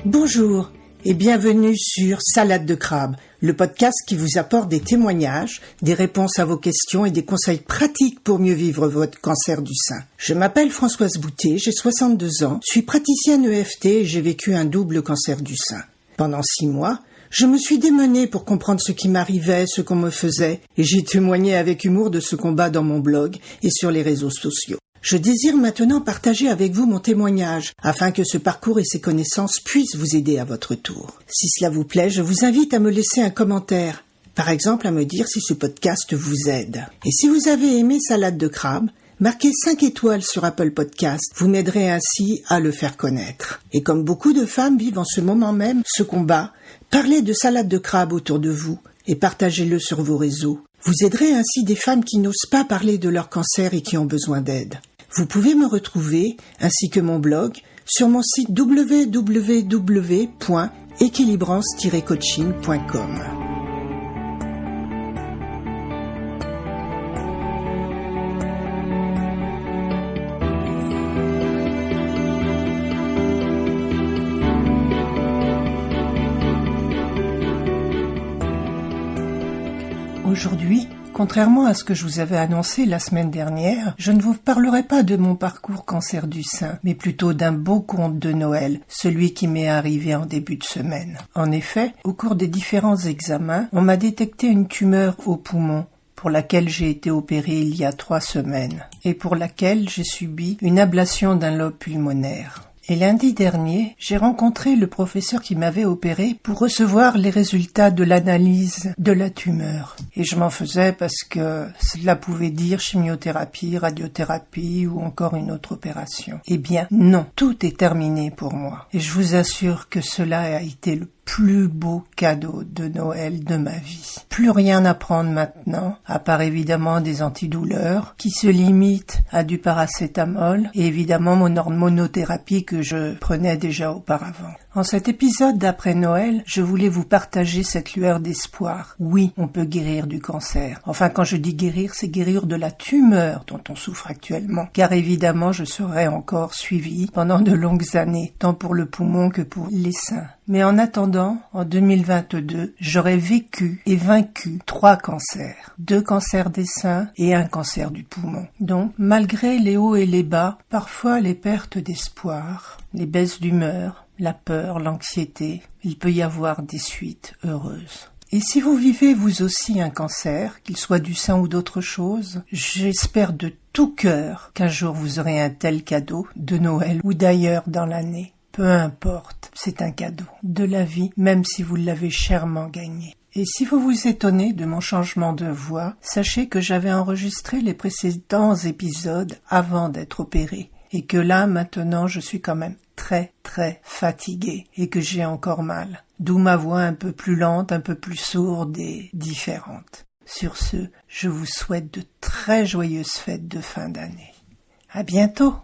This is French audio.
Bonjour et bienvenue sur Salade de crabe, le podcast qui vous apporte des témoignages, des réponses à vos questions et des conseils pratiques pour mieux vivre votre cancer du sein. Je m'appelle Françoise Boutet, j'ai 62 ans, suis praticienne EFT et j'ai vécu un double cancer du sein. Pendant 6 mois, je me suis démenée pour comprendre ce qui m'arrivait, ce qu'on me faisait, et j'ai témoigné avec humour de ce combat dans mon blog et sur les réseaux sociaux. Je désire maintenant partager avec vous mon témoignage, afin que ce parcours et ces connaissances puissent vous aider à votre tour. Si cela vous plaît, je vous invite à me laisser un commentaire, par exemple à me dire si ce podcast vous aide. Et si vous avez aimé Salade de crabe, marquez 5 étoiles sur Apple Podcast, vous m'aiderez ainsi à le faire connaître. Et comme beaucoup de femmes vivent en ce moment même ce combat, parlez de Salade de crabe autour de vous et partagez-le sur vos réseaux. Vous aiderez ainsi des femmes qui n'osent pas parler de leur cancer et qui ont besoin d'aide. Vous pouvez me retrouver, ainsi que mon blog, sur mon site www.équilibrance-coaching.com. Aujourd'hui, contrairement à ce que je vous avais annoncé la semaine dernière, je ne vous parlerai pas de mon parcours cancer du sein, mais plutôt d'un beau conte de Noël, celui qui m'est arrivé en début de semaine. En effet, au cours des différents examens, on m'a détecté une tumeur au poumon, pour laquelle j'ai été opérée il y a 3 semaines, et pour laquelle j'ai subi une ablation d'un lobe pulmonaire. Et lundi dernier, j'ai rencontré le professeur qui m'avait opéré pour recevoir les résultats de l'analyse de la tumeur. Et je m'en faisais parce que cela pouvait dire chimiothérapie, radiothérapie ou encore une autre opération. Eh bien, non, tout est terminé pour moi. Et je vous assure que cela a été le plus beau cadeau de Noël de ma vie. Plus rien à prendre maintenant, à part évidemment des antidouleurs, qui se limitent à du paracétamol et évidemment mon hormonothérapie que je prenais déjà auparavant. En cet épisode d'après Noël, je voulais vous partager cette lueur d'espoir. Oui, on peut guérir du cancer. Enfin, quand je dis guérir, c'est guérir de la tumeur dont on souffre actuellement. Car évidemment, je serai encore suivie pendant de longues années, tant pour le poumon que pour les seins. Mais en attendant, en 2022, j'aurai vécu et vaincu 3 cancers. 2 cancers des seins et 1 cancer du poumon. Donc, malgré les hauts et les bas, parfois les pertes d'espoir, les baisses d'humeur, la peur, l'anxiété, il peut y avoir des suites heureuses. Et si vous vivez vous aussi un cancer, qu'il soit du sein ou d'autre chose, j'espère de tout cœur qu'un jour vous aurez un tel cadeau de Noël ou d'ailleurs dans l'année. Peu importe, c'est un cadeau de la vie, même si vous l'avez chèrement gagné. Et si vous vous étonnez de mon changement de voix, sachez que j'avais enregistré les précédents épisodes avant d'être opérée. Et que là, maintenant, je suis quand même très fatiguée et que j'ai encore mal. D'où ma voix un peu plus lente, un peu plus sourde et différente. Sur ce, je vous souhaite de très joyeuses fêtes de fin d'année. À bientôt!